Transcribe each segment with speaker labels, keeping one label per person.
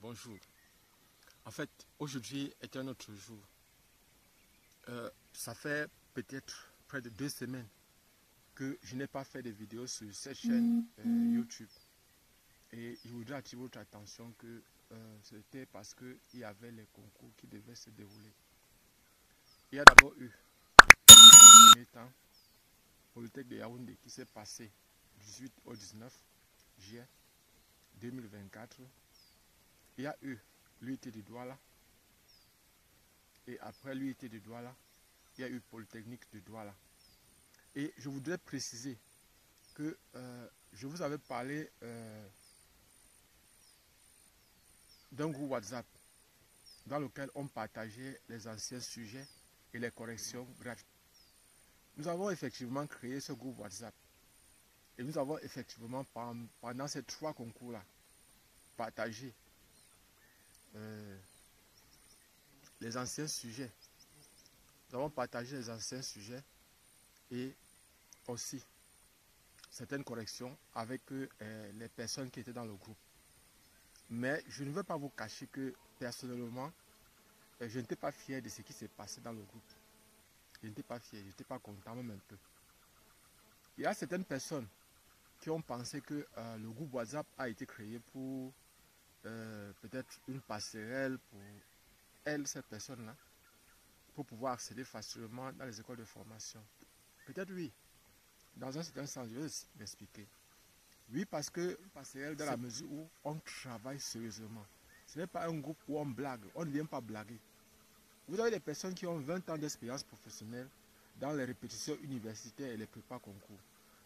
Speaker 1: Bonjour. En fait, aujourd'hui est un autre jour. Ça fait peut-être près de 2 semaines que je n'ai pas fait de vidéos sur cette chaîne YouTube. Et je voudrais attirer votre attention que c'était parce qu'il y avait les concours qui devaient se dérouler. Il y a d'abord eu, dans le premier temps, Polytechnique de Yaoundé qui s'est passé du 18 au 19 juillet 2024. Il y a eu l'UIT de Douala. Et après l'UIT de Douala, il y a eu Polytechnique de Douala. Et je voudrais préciser que je vous avais parlé d'un groupe WhatsApp dans lequel on partageait les anciens sujets et les corrections gratuites. Nous avons effectivement créé ce groupe WhatsApp et nous avons effectivement pendant ces 3 concours-là partagé les anciens sujets. Nous avons partagé les anciens sujets et aussi certaines corrections avec les personnes qui étaient dans le groupe. Mais je ne veux pas vous cacher que personnellement, je n'étais pas fier de ce qui s'est passé dans le groupe. Je n'étais pas fier, je n'étais pas content même un peu. Il y a certaines personnes qui ont pensé que le groupe WhatsApp a été créé pour peut-être une passerelle pour elles, ces personnes-là, pour pouvoir accéder facilement dans les écoles de formation. Peut-être oui, dans un certain sens, je vais m'expliquer. Oui, parce que passerelle dans la mesure où on travaille sérieusement. Ce n'est pas un groupe où on blague, on ne vient pas blaguer. Vous avez des personnes qui ont 20 ans d'expérience professionnelle dans les répétitions universitaires et les prépas concours.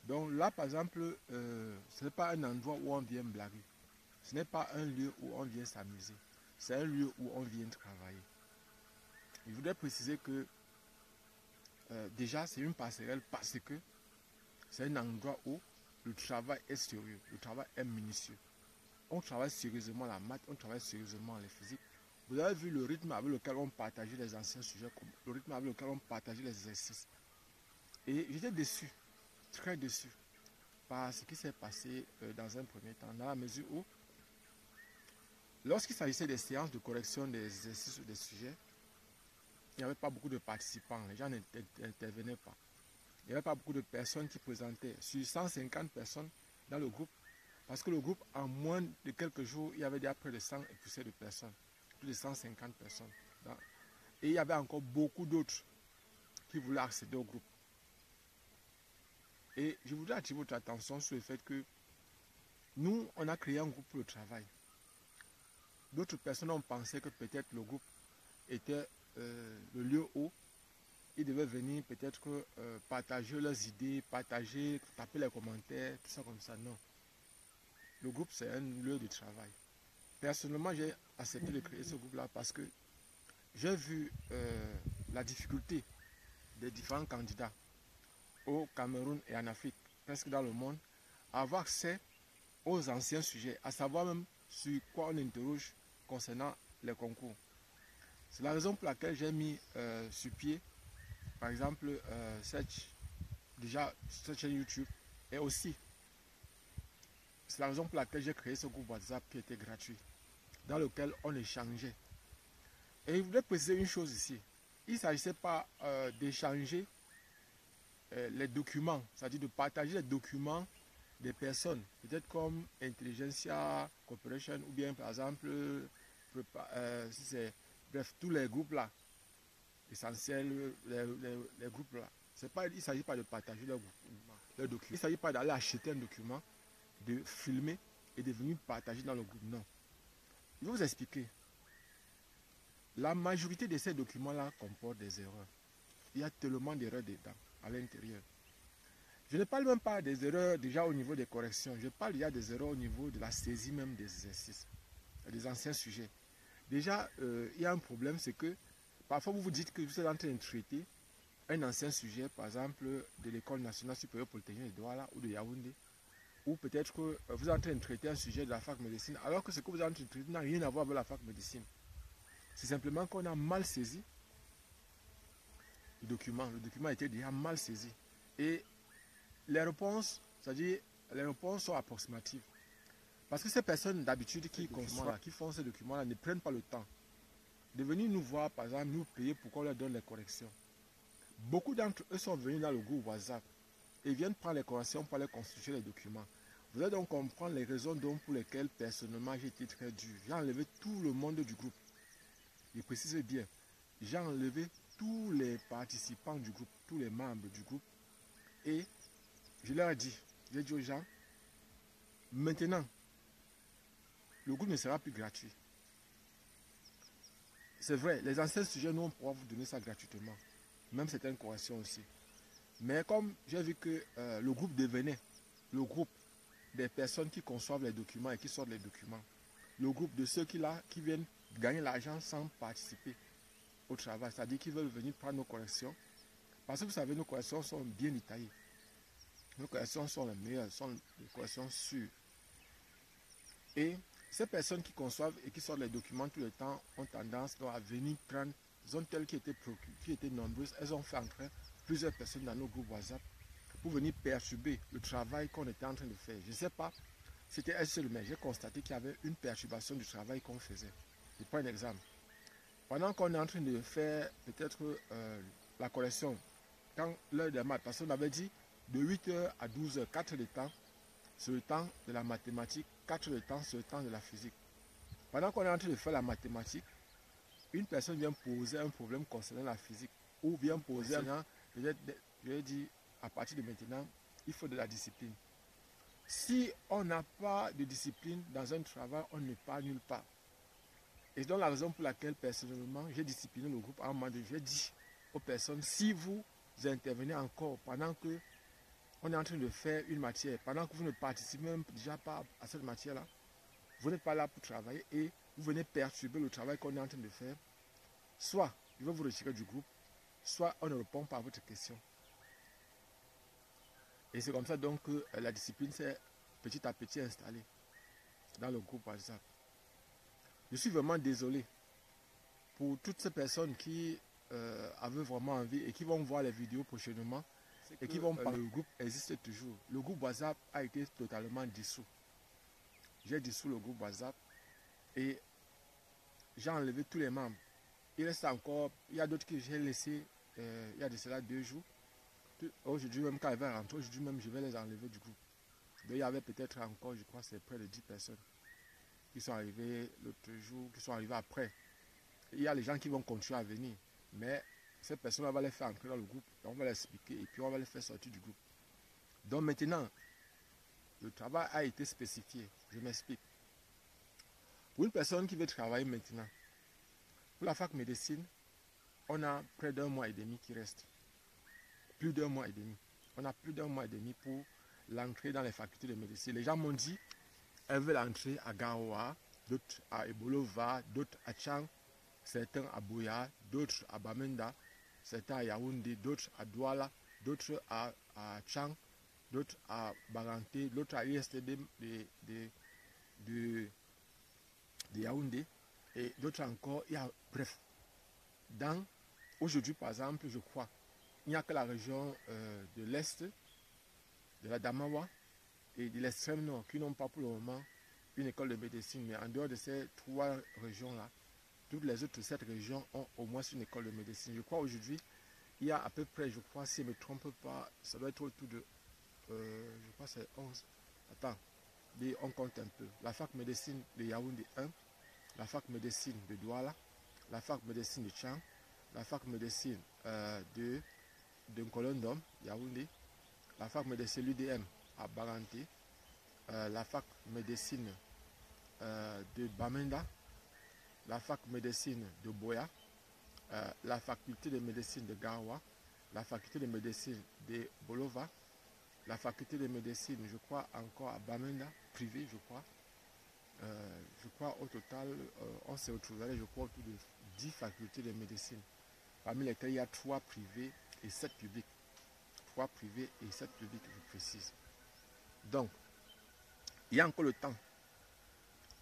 Speaker 1: Donc là, par exemple, ce n'est pas un endroit où on vient blaguer. Ce n'est pas un lieu où on vient s'amuser. C'est un lieu où on vient travailler. Je voudrais préciser que déjà, c'est une passerelle parce que c'est un endroit où le travail est sérieux, le travail est minutieux. On travaille sérieusement la maths, on travaille sérieusement les physiques. Vous avez vu le rythme avec lequel on partageait les anciens sujets, le rythme avec lequel on partageait les exercices. Et j'étais déçu, très déçu, par ce qui s'est passé dans un premier temps, dans la mesure où, lorsqu'il s'agissait des séances de correction des exercices ou des sujets, il n'y avait pas beaucoup de participants, les gens n'intervenaient pas. Il n'y avait pas beaucoup de personnes qui présentaient. Sur 150 personnes dans le groupe, parce que le groupe, en moins de quelques jours, il y avait déjà près de 100 et poussées de personnes. Plus de 150 personnes. Et il y avait encore beaucoup d'autres qui voulaient accéder au groupe. Et je voudrais attirer votre attention sur le fait que nous, on a créé un groupe pour le travail. D'autres personnes ont pensé que peut-être le groupe était le lieu où ils devaient venir peut-être partager leurs idées, partager, taper les commentaires, tout ça comme ça. Non. Le groupe, c'est un lieu de travail. Personnellement, j'ai accepté de créer ce groupe-là parce que j'ai vu la difficulté des différents candidats au Cameroun et en Afrique, presque dans le monde, à avoir accès aux anciens sujets, à savoir même sur quoi on interroge concernant les concours. C'est la raison pour laquelle j'ai mis sur pied, par exemple, cette chaîne YouTube, et aussi, c'est la raison pour laquelle j'ai créé ce groupe WhatsApp qui était gratuit, dans lequel on échangeait. Et je voudrais préciser une chose ici. Il ne s'agissait pas d'échanger les documents, c'est-à-dire de partager les documents des personnes, peut-être comme Intelligentsia Corporation ou bien par exemple, bref, tous les groupes là, essentiels, les groupes là. Il ne s'agit pas de partager leurs documents. Il ne s'agit pas d'aller acheter un document, de filmer et de venir partager dans le groupe. Non. Je vais vous expliquer. La majorité de ces documents-là comportent des erreurs. Il y a tellement d'erreurs dedans, à l'intérieur. Je ne parle même pas des erreurs déjà au niveau des corrections. Je parle déjà des erreurs au niveau de la saisie même des exercices, des anciens sujets. Déjà, il y a un problème, c'est que parfois vous vous dites que vous êtes en train de traiter un ancien sujet, par exemple, de l'École nationale supérieure polytechnique de Douala ou de Yaoundé, ou peut-être que vous êtes en train de traiter un sujet de la fac médecine, alors que ce que vous êtes en train de traiter n'a rien à voir avec la fac médecine. C'est simplement qu'on a mal saisi le document. Le document était déjà mal saisi. Et les réponses, c'est-à-dire les réponses sont approximatives. Parce que ces personnes d'habitude qui conçoivent, qui font ces documents-là, ne prennent pas le temps de venir nous voir, par exemple, nous payer pour qu'on leur donne les corrections. Beaucoup d'entre eux sont venus dans le groupe WhatsApp et viennent prendre les corrections pour aller constituer les documents. Vous allez donc comprendre les raisons donc pour lesquelles personnellement j'ai été très dur. J'ai enlevé tout le monde du groupe. Je précise bien, j'ai enlevé tous les participants du groupe, tous les membres du groupe, et je leur ai dit, j'ai dit aux gens, maintenant, le groupe ne sera plus gratuit. C'est vrai, les anciens sujets, nous, on pourra vous donner ça gratuitement. Même certaines corrections aussi. Mais comme j'ai vu que le groupe devenait le groupe des personnes qui conçoivent les documents et qui sortent les documents, le groupe de ceux qui viennent gagner l'argent sans participer au travail, c'est-à-dire qui veulent venir prendre nos corrections. Parce que vous savez, nos corrections sont bien détaillées. Nos corrections sont les meilleures, sont des corrections sûres. Et ces personnes qui conçoivent et qui sortent les documents tout le temps ont tendance à venir prendre, elles ont telles qui étaient nombreuses, elles ont fait entrer plusieurs personnes dans nos groupes WhatsApp pour venir perturber le travail qu'on était en train de faire. Je ne sais pas, c'était elle seule, mais j'ai constaté qu'il y avait une perturbation du travail qu'on faisait. Je prends un exemple. Pendant qu'on est en train de faire peut-être la correction, quand l'heure des maths, parce qu'on avait dit de 8h à 12h, 4 heures de temps, c'est le temps de la mathématique, 4 heures de temps, c'est le temps de la physique. Pendant qu'on est en train de faire la mathématique, une personne vient poser un problème concernant la physique, ou vient poser un... Je lui ai dit, à partir de maintenant, il faut de la discipline. Si on n'a pas de discipline dans un travail, on ne part nulle part. Et c'est donc la raison pour laquelle, personnellement, j'ai discipliné le groupe à un moment donné. J'ai dit aux personnes, si vous intervenez encore pendant que on est en train de faire une matière, pendant que vous ne participez même déjà pas à cette matière-là, vous n'êtes pas là pour travailler et vous venez perturber le travail qu'on est en train de faire, soit je vais vous retirer du groupe, soit on ne répond pas à votre question. Et c'est comme ça donc que la discipline s'est petit à petit installée dans le groupe WhatsApp. Je suis vraiment désolé pour toutes ces personnes qui avaient vraiment envie et qui vont voir les vidéos prochainement et qui vont parler. Le groupe existe toujours. Le groupe WhatsApp a été totalement dissous. J'ai dissous le groupe WhatsApp et j'ai enlevé tous les membres. Il reste encore, il y a d'autres que j'ai laissés il y a de cela 2 jours. Aujourd'hui même quand ils vont rentrer, aujourd'hui même je vais les enlever du groupe. Donc, il y avait peut-être encore, je crois, c'est près de 10 personnes qui sont arrivées l'autre jour, qui sont arrivées après. Il y a les gens qui vont continuer à venir, mais ces personnes, on va les faire entrer dans le groupe, on va les expliquer et puis on va les faire sortir du groupe. Donc maintenant, le travail a été spécifié. Je m'explique. Pour une personne qui veut travailler maintenant, pour la fac médecine, on a près d'1 mois et demi qui reste. Plus d'1 mois et demi. On a plus d'1 mois et demi pour l'entrée dans les facultés de médecine. Les gens m'ont dit, elles veulent entrer à Garoua, d'autres à Ebolova, d'autres à Tchang, certains à Bouya, d'autres à Bamenda, certains à Yaoundé, d'autres à Douala, d'autres à Tchang, d'autres à Baranté, d'autres à l'ISTD de Yaoundé, et d'autres encore. Bref, aujourd'hui par exemple, je crois, il n'y a que la région de l'Est, de la Damawa et de l'extrême nord qui n'ont pas pour le moment une école de médecine. Mais en dehors de ces 3 régions-là, toutes les autres 7 régions ont au moins une école de médecine. Je crois aujourd'hui, il y a à peu près, je crois, si je ne me trompe pas, ça doit être autour de, je crois c'est 11. Attends, on compte un peu. La fac médecine de Yaoundé 1, la fac médecine de Douala, la fac médecine de Tchang, la fac médecine de Nkolondom, Yaoundé, la fac médecine l'UDM à Baranté, la fac médecine de Bamenda, la fac médecine de Boya, la faculté de médecine de Garoua, la faculté de médecine de Bolova, la faculté de médecine, je crois, encore à Bamenda, privée, je crois. Je crois au total, on s'est retrouvé, je crois, autour de 10 facultés de médecine, parmi lesquelles il y a 3 privées et 7 publiques. 3 privées et 7 publiques, je précise. Donc, il y a encore le temps.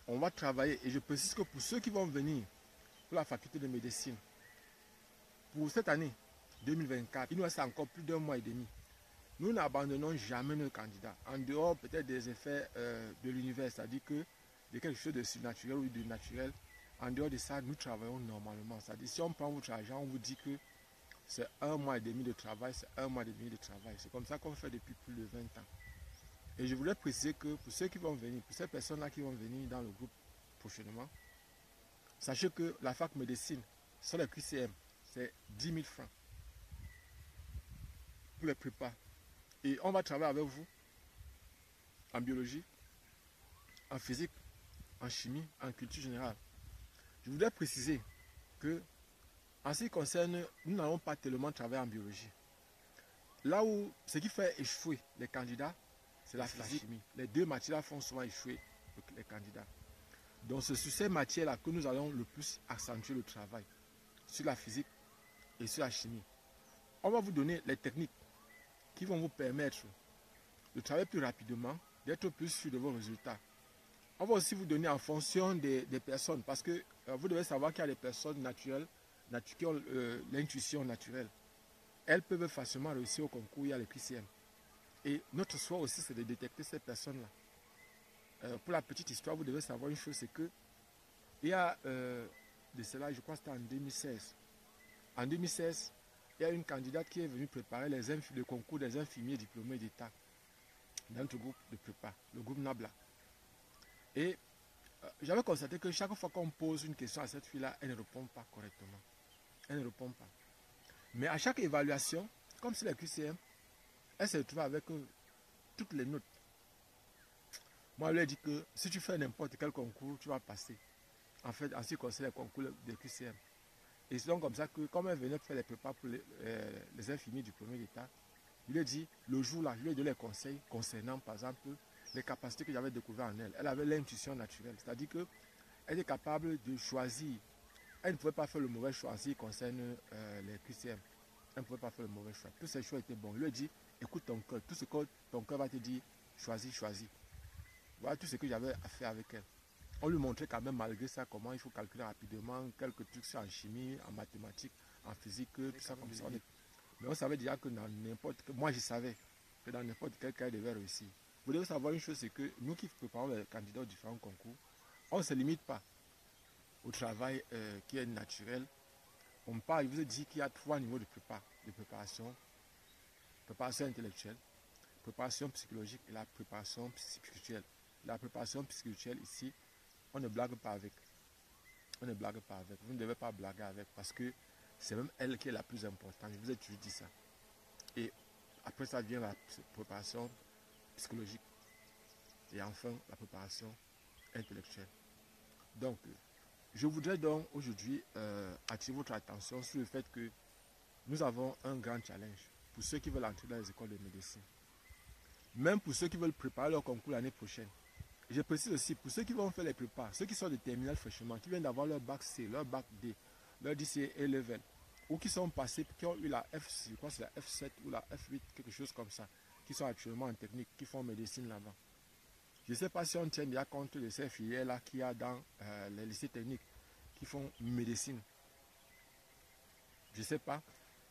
Speaker 1: On va travailler et je précise que pour ceux qui vont venir pour la faculté de médecine, pour cette année 2024, il nous reste encore plus d'1 mois et demi. nous n'abandonnons jamais nos candidats, en dehors peut-être des effets de l'univers, c'est-à-dire que de quelque chose de surnaturel ou de naturel. En dehors de ça, nous travaillons normalement. C'est-à-dire, si on prend votre argent, on vous dit que c'est 1 mois et demi de travail, c'est 1 mois et demi de travail. C'est comme ça qu'on fait depuis plus de 20 ans. Et je voulais préciser que pour ceux qui vont venir, pour ces personnes-là qui vont venir dans le groupe prochainement, sachez que la fac médecine, sur les QCM, c'est 10 000 francs pour les prépas. Et on va travailler avec vous en biologie, en physique, en chimie, en culture générale. Je voudrais préciser que, en ce qui concerne, nous n'allons pas tellement travailler en biologie. Là où ce qui fait échouer les candidats, c'est la physique. Les deux matières font souvent échouer les candidats. Donc c'est sur ces matières-là que nous allons le plus accentuer le travail, sur la physique et sur la chimie. On va vous donner les techniques qui vont vous permettre de travailler plus rapidement, d'être plus sûr de vos résultats. On va aussi vous donner en fonction des personnes, parce que vous devez savoir qu'il y a des personnes naturelles, qui ont l'intuition naturelle. Elles peuvent facilement réussir au concours, il y a les QCM. Et notre choix aussi, c'est de détecter ces personnes-là. Pour la petite histoire, vous devez savoir une chose, c'est que il y a de cela, je crois que c'était en 2016. En 2016, il y a une candidate qui est venue préparer le concours des infirmiers diplômés d'État dans notre groupe de prépa, le groupe Nabla. Et j'avais constaté que chaque fois qu'on pose une question à cette fille-là, elle ne répond pas correctement. Elle ne répond pas. Mais à chaque évaluation, comme c'est la QCM, elle se retrouve avec toutes les notes. Moi, je lui ai dit que si tu fais n'importe quel concours, tu vas passer. En fait, en ce qui concerne les concours de QCM. Et c'est donc comme ça que, comme elle venait faire les prépas pour les infirmiers diplômés d'État, je lui ai dit, le jour-là, je lui ai donné les conseils concernant, par exemple, les capacités que j'avais découvertes en elle. Elle avait l'intuition naturelle, c'est-à-dire qu'elle était capable de choisir. Elle ne pouvait pas faire le mauvais choix en ce qui concerne les QCM. Elle ne pouvait pas faire le mauvais choix. Tous ses choix étaient bons. Je lui ai dit, écoute ton cœur. Tout ce que ton cœur va te dire, choisis, choisis. Voilà tout ce que j'avais à faire avec elle. On lui montrait quand même malgré ça comment il faut calculer rapidement, quelques trucs en chimie, en mathématiques, en physique, tout ça comme ça. Mais on savait déjà que dans n'importe quel... Moi, je savais que dans n'importe quel cas, il devait réussir. Vous devez savoir une chose, c'est que nous qui préparons les candidats aux différents concours, on ne se limite pas au travail qui est naturel. On parle, je vous ai dit qu'il y a 3 niveaux de préparation. Préparation intellectuelle, préparation psychologique et la préparation spirituelle. La préparation spirituelle ici, on ne blague pas avec. On ne blague pas avec. Vous ne devez pas blaguer avec parce que c'est même elle qui est la plus importante. Je vous ai toujours dit ça. Et après ça vient la préparation psychologique. Et enfin, la préparation intellectuelle. Donc, je voudrais donc aujourd'hui attirer votre attention sur le fait que nous avons un grand challenge pour ceux qui veulent entrer dans les écoles de médecine. Même pour ceux qui veulent préparer leur concours l'année prochaine. Je précise aussi, pour ceux qui vont faire les prépas, ceux qui sont de terminale fraîchement, qui viennent d'avoir leur bac C, leur bac D, leur DCA level, ou qui sont passés, qui ont eu la F, je crois que c'est la F7 ou la F8, quelque chose comme ça, qui sont actuellement en technique, qui font médecine là-bas. Je ne sais pas si on tient bien compte de ces filières-là qu'il y a dans les lycées techniques qui font médecine. Je ne sais pas.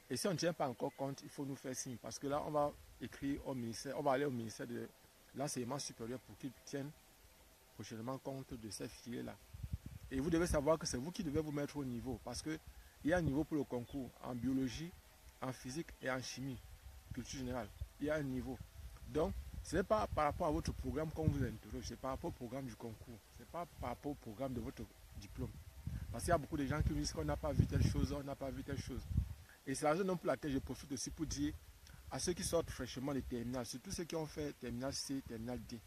Speaker 1: Et si on ne tient pas encore compte, il faut nous faire signe. Parce que là, on va écrire au ministère, on va aller au ministère de l'enseignement supérieur pour qu'ils tiennent prochainement compte de ces filières-là. Et vous devez savoir que c'est vous qui devez vous mettre au niveau. Parce qu'il y a un niveau pour le concours en biologie, en physique et en chimie, culture générale. Il y a un niveau. Donc, ce n'est pas par rapport à votre programme qu'on vous interroge, c'est par rapport au programme du concours. Ce n'est pas par rapport au programme de votre diplôme. Parce qu'il y a beaucoup de gens qui nous disent qu'on n'a pas vu telle chose, on n'a pas vu telle chose. Et c'est la raison pour laquelle je profite aussi pour dire à ceux qui sortent fraîchement des terminales, surtout ceux qui ont fait terminal C, terminal D.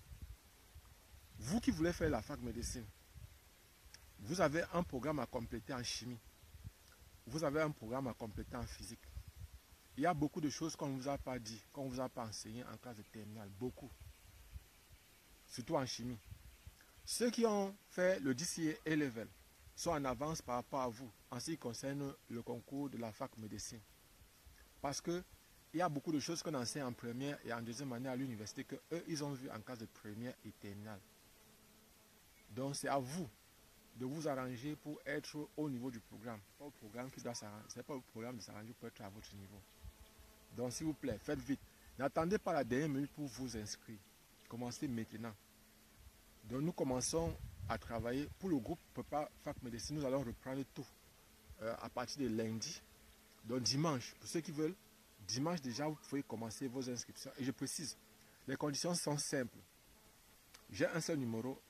Speaker 1: Vous qui voulez faire la fac médecine, vous avez un programme à compléter en chimie. Vous avez un programme à compléter en physique. Il y a beaucoup de choses qu'on ne vous a pas dit, qu'on ne vous a pas enseigné en classe de terminale. Beaucoup. Surtout en chimie. Ceux qui ont fait le DCA A-Level sont en avance par rapport à vous en ce qui concerne le concours de la fac médecine. Parce qu'il y a beaucoup de choses qu'on enseigne en première et en deuxième année à l'université qu'eux, ils ont vu en classe de première et terminale. Donc c'est à vous de vous arranger pour être au niveau du programme. Pas au programme qui doit s'arranger. Ce n'est pas au programme de s'arranger pour être à votre niveau. Donc s'il vous plaît, faites vite. N'attendez pas la dernière minute pour vous inscrire. Commencez maintenant. Donc nous commençons à travailler pour le groupe Prépa Fac Médecine. Nous allons reprendre tout à partir de lundi. Donc dimanche, pour ceux qui veulent, dimanche déjà vous pouvez commencer vos inscriptions. Et je précise, les conditions sont simples. J'ai un seul numéro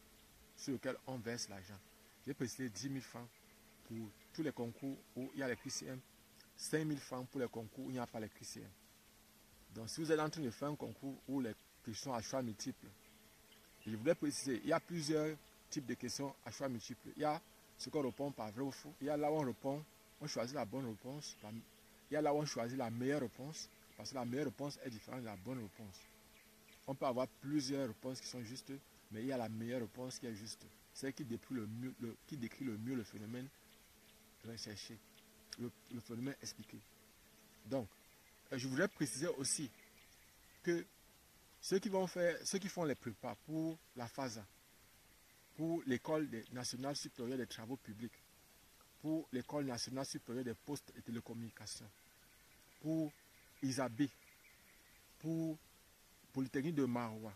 Speaker 1: sur lequel on verse l'argent. J'ai précisé 10 000 francs pour tous les concours où il y a les QCM, 5 000 francs pour les concours où il n'y a pas les QCM. Donc si vous êtes en train de faire un concours où les questions à choix multiples, je voudrais préciser, il y a plusieurs types de questions à choix multiples. Il y a ce qu'on répond par vrai ou faux. Il y a là où on répond, on choisit la bonne réponse. Il y a là où on choisit la meilleure réponse, parce que la meilleure réponse est différente de la bonne réponse. On peut avoir plusieurs réponses qui sont justes, mais il y a la meilleure réponse qui est juste. C'est qui décrit le mieux le phénomène recherché, le phénomène expliqué. Donc, je voudrais préciser aussi que ceux qui font les prépas pour la FASA, pour l'École nationale supérieure des travaux publics, pour l'École nationale supérieure des postes et télécommunications, pour ISAB, pour Polytechnique de Maroua,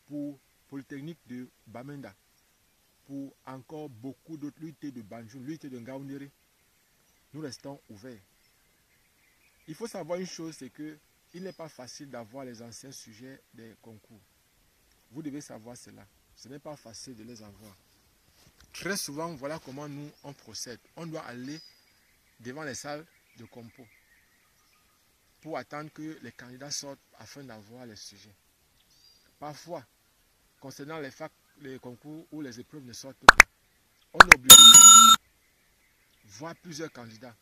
Speaker 1: pour Polytechnique de Bamenda, pour encore beaucoup d'autres, l'UT de Banjul, l'UT de Ngaoundéré, nous restons ouverts. Il faut savoir une chose, c'est que il n'est pas facile d'avoir les anciens sujets des concours. Vous devez savoir cela. Ce n'est pas facile de les avoir. Très souvent, voilà comment nous, on procède. On doit aller devant les salles de compo pour attendre que les candidats sortent afin d'avoir les sujets. Parfois, concernant les concours où les épreuves ne sortent pas, on est obligé de voir plusieurs candidats,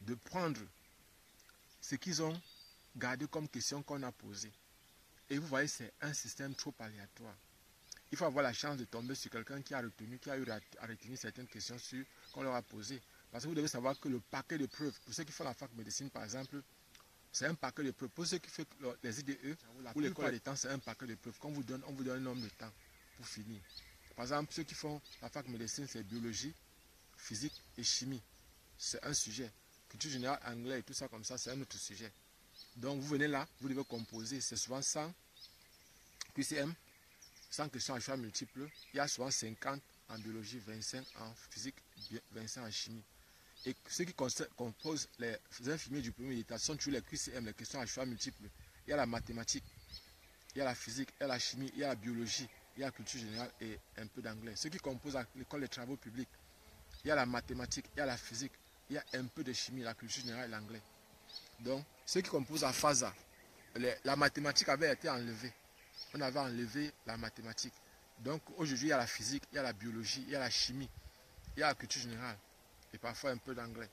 Speaker 1: de prendre ce qu'ils ont gardé comme question qu'on a posée. Et vous voyez, c'est un système trop aléatoire. Il faut avoir la chance de tomber sur quelqu'un qui a eu à retenir certaines questions qu'on leur a posées. Parce que vous devez savoir que le paquet de preuves, pour ceux qui font la fac médecine par exemple, c'est un paquet de preuves. Pour ceux qui font les IDE, ou l'école des temps, c'est un paquet de preuves. Qu'on vous donne, on vous donne un nombre de temps pour finir. Par exemple, ceux qui font la fac médecine, c'est biologie, physique et chimie. C'est un sujet. Culture générale, anglais et tout ça comme ça, c'est un autre sujet. Donc vous venez là, vous devez composer. C'est souvent 100 QCM, 100 questions à choix multiples. Il y a souvent 50 en biologie, 25 en physique, 25 en chimie. Et ceux qui composent les infirmiers du premier état sont toujours les QCM, les questions à choix multiples. Il y a la mathématique, il y a la physique, il y a la chimie, il y a la biologie, il y a la culture générale et un peu d'anglais. Ceux qui composent l'école des travaux publics, il y a la mathématique, il y a la physique, il y a un peu de chimie, la culture générale et l'anglais. Donc, ceux qui composent la FASA, la mathématique avait été enlevée. On avait enlevé la mathématique. Donc, aujourd'hui, il y a la physique, il y a la biologie, il y a la chimie, il y a la culture générale et parfois un peu d'anglais.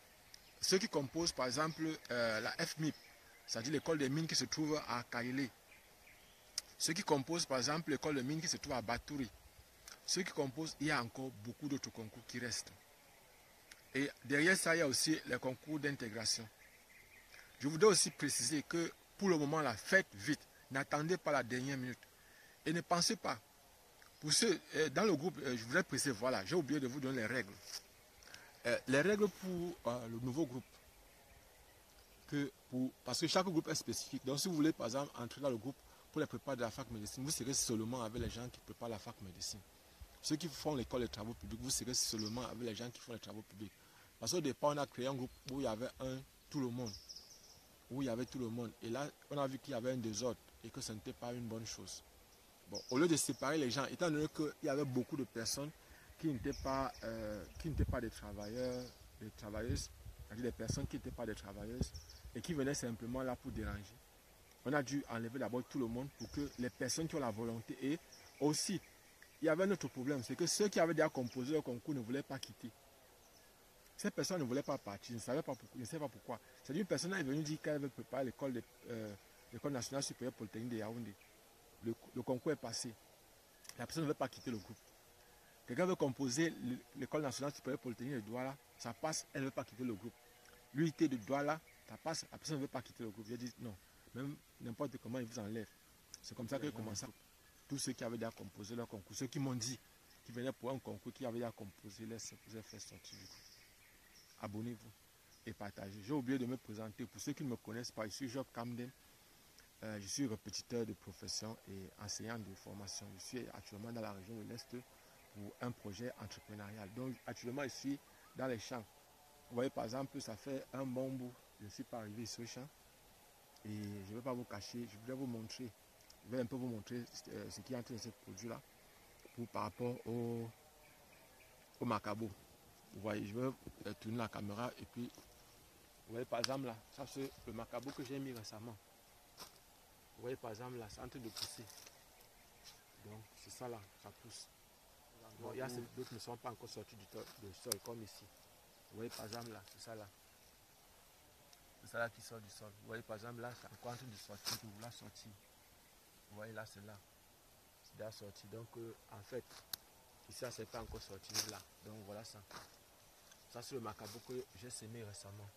Speaker 1: Ceux qui composent, par exemple, la FMIP, c'est-à-dire l'école des mines qui se trouve à Kailé. Ceux qui composent, par exemple, l'école des mines qui se trouve à Batouri. Ceux qui composent, il y a encore beaucoup d'autres concours qui restent. Et derrière ça, il y a aussi les concours d'intégration. Je voudrais aussi préciser que pour le moment, là, faites vite. N'attendez pas la dernière minute. Et ne pensez pas. Pour ceux, dans le groupe, je voudrais préciser, voilà, j'ai oublié de vous donner les règles. Les règles pour le nouveau groupe. Parce que chaque groupe est spécifique. Donc si vous voulez, par exemple, entrer dans le groupe pour les prépas de la fac médecine, vous serez seulement avec les gens qui préparent la fac médecine. Ceux qui font l'école des travaux publics, vous serez seulement avec les gens qui font les travaux publics. Parce qu'au départ, on a créé un groupe où il y avait tout le monde. Où il y avait tout le monde. Et là, on a vu qu'il y avait un désordre et que ce n'était pas une bonne chose. Bon, au lieu de séparer les gens, étant donné qu'il y avait beaucoup de personnes qui n'étaient pas des travailleurs, des travailleuses, c'est-à-dire des personnes qui n'étaient pas des travailleuses et qui venaient simplement là pour déranger. On a dû enlever d'abord tout le monde pour que les personnes qui ont la volonté et aussi, il y avait un autre problème, c'est que ceux qui avaient déjà composé le concours ne voulaient pas quitter. Ces personnes ne voulaient pas partir, je ne sais pas pourquoi. C'est-à-dire une personne est venue dire qu'elle veut préparer l'école nationale supérieure polytechnique de Yaoundé. Le concours est passé. La personne ne veut pas quitter le groupe. Quelqu'un veut composer l'école nationale supérieure polytechnique de Douala, ça passe, elle ne veut pas quitter le groupe. L'UIT de Douala, ça passe, la personne ne veut pas quitter le groupe. J'ai dit non, même n'importe comment, il vous enlève. C'est comme ça que j'ai commencé. Tous ceux qui avaient déjà composé leur concours, ceux qui m'ont dit qu'ils venaient pour un concours, qui avaient déjà composé, les fait sortir du groupe. Abonnez-vous et partagez. J'ai oublié de me présenter. Pour ceux qui ne me connaissent pas, je suis Job Camden. je suis répétiteur de profession et enseignant de formation. Je suis actuellement dans la région de l'Est pour un projet entrepreneurial. Donc actuellement, je suis dans les champs. Vous voyez, par exemple, ça fait un bon bout. Je ne suis pas arrivé sur le champ. Et je ne vais pas vous cacher, je voudrais vous montrer. Je vais un peu vous montrer ce qui est en train de se produire là. Par rapport au macabo. Vous voyez, je vais tourner la caméra et puis, vous voyez par exemple là, ça c'est le macabo que j'ai mis récemment. Vous voyez par exemple là, c'est en train de pousser. Donc c'est ça là, ça pousse. Bon, il y a d'autres qui ne sont pas encore sortis du sol comme ici. Vous voyez par exemple là, c'est ça là. C'est ça là qui sort du sol. Vous voyez par exemple là, c'est encore en train de sortir, de vouloir sortir. Vous voyez là, c'est là. C'est déjà sorti. Donc en fait, ici ça c'est pas encore sorti là. Donc voilà ça. Ça c'est le macabo que j'ai semé récemment.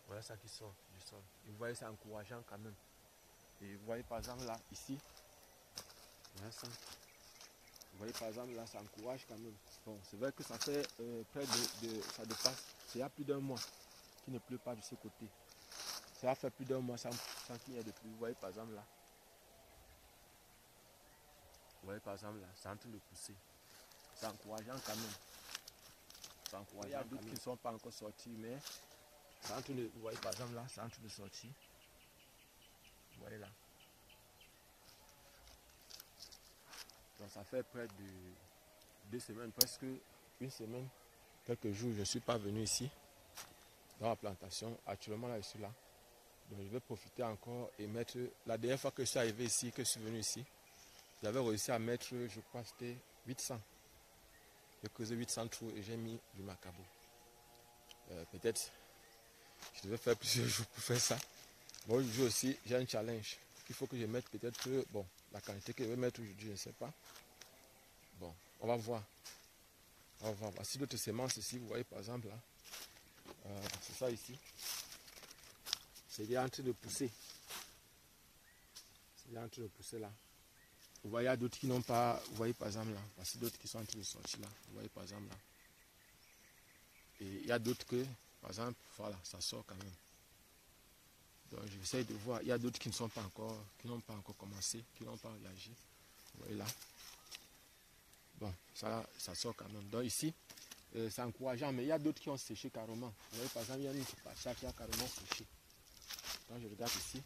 Speaker 1: Voilà ça qui sort du sol. Et vous voyez, c'est encourageant quand même. Et vous voyez par exemple là, ici. Voilà ça. Vous voyez par exemple là, ça encourage quand même. Bon, c'est vrai que ça fait près ça dépasse. Il y a plus d'un mois qu'il ne pleut pas de ce côté. Ça a fait plus d'un mois sans qu'il y ait de pluie. Vous voyez par exemple là. Vous voyez par exemple là, c'est en train de pousser. C'est encourageant quand même. C'est encourageant. Il y a d'autres qui ne sont pas encore sortis, mais c'est en train de, vous voyez par exemple là, c'est en train de sortir. Vous voyez là. Donc ça fait près de 2 semaines, presque une semaine, quelques jours, je ne suis pas venu ici dans la plantation. Actuellement là, je suis là. Donc je vais profiter encore et mettre. La dernière fois que je suis arrivé ici, que je suis venu ici, j'avais réussi à mettre, je crois que c'était 800. J'ai creusé 800 trous et j'ai mis du macabo. Peut-être je devais faire plusieurs jours pour faire ça. Bon, aujourd'hui aussi, j'ai un challenge. Il faut que je mette peut-être, bon, la quantité que je vais mettre aujourd'hui, je ne sais pas. Bon, on va voir. On va voir. Voici d'autres semences ici, vous voyez par exemple là. C'est ça ici. C'est déjà en train de pousser. C'est déjà en train de pousser là. Vous voyez, il y a d'autres qui n'ont pas. Vous voyez par exemple là. Voici d'autres qui sont en train de sortir là. Vous voyez par exemple là. Et il y a d'autres que, par exemple, voilà, ça sort quand même. Donc j'essaie de voir. Il y a d'autres qui ne sont pas encore, qui n'ont pas encore commencé, qui n'ont pas réagi. Vous voyez là. Bon, ça sort quand même. Donc ici, c'est encourageant, mais il y a d'autres qui ont séché carrément. Vous voyez par exemple, il y a une pacha qui a carrément séché. Quand je regarde ici,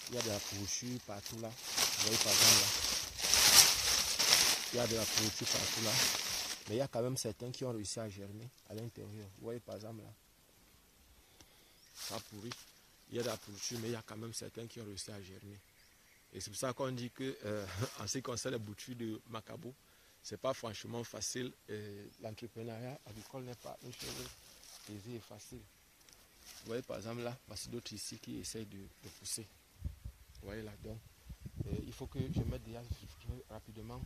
Speaker 1: il y a de la pourriture partout là. Vous voyez par exemple là. Il y a de la pourriture partout là. Mais il y a quand même certains qui ont réussi à germer à l'intérieur. Vous voyez par exemple là. Ça pourrit. Il y a de la pourriture, mais il y a quand même certains qui ont réussi à germer. Et c'est pour ça qu'on dit que en ce qui concerne les boutures de macabo, c'est pas franchement facile. L'entrepreneuriat agricole n'est pas une chose aisée et facile. Vous voyez par exemple là, voici d'autres ici qui essayent de pousser. Vous voyez là, donc il faut que je mette déjà rapidement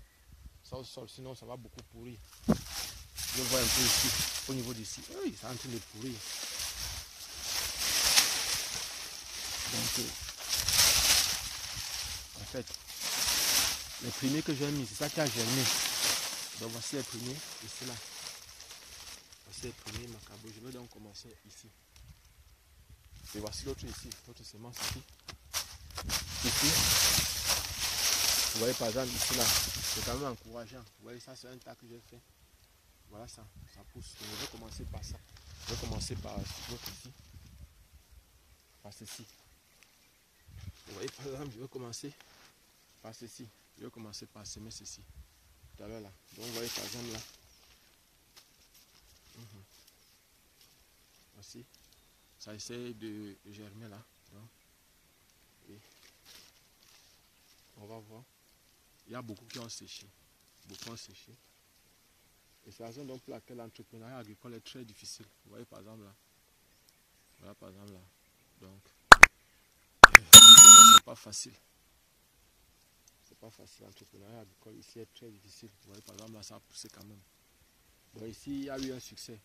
Speaker 1: ça au sol, sinon ça va beaucoup pourrir. Je vois un peu ici, au niveau d'ici, oui, c'est en train de pourrir. Donc en fait, les premiers que j'ai mis, c'est ça qui a germé. Donc voici les premiers, ici là. Voici les premiers macabo. Je vais donc commencer ici. Et voici l'autre ici, l'autre semence ici. Ici, vous voyez par exemple ici là, c'est quand même encourageant. Vous voyez ça, c'est un tas que j'ai fait. Voilà ça, ça pousse. Donc, je vais commencer par ça. Je vais commencer par l'autre ici. Par ceci. Vous voyez par exemple, je vais commencer par ceci. Je vais commencer par semer ceci. Tout à l'heure là. Donc vous voyez par exemple là. Voici. Ça essaie de germer là. Donc, et on va voir. Il y a beaucoup qui ont séché. Beaucoup ont séché. Et c'est la raison donc pour laquelle l'entrepreneuriat agricole est très difficile. Vous voyez par exemple là. Voilà par exemple là. Donc, c'est pas facile. C'est pas facile. L'entrepreneuriat agricole ici est très difficile. Vous voyez par exemple là, ça a poussé quand même. Donc ici, il y a eu un succès.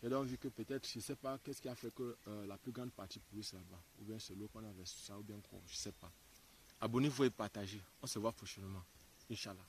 Speaker 1: J'ai donc vu que peut-être, je ne sais pas, qu'est-ce qui a fait que la plus grande partie pourrisse là-bas. Ou bien c'est l'eau qu'on avait sur ça, ou bien quoi, je ne sais pas. Abonnez-vous et partagez. On se voit prochainement. Inch'Allah.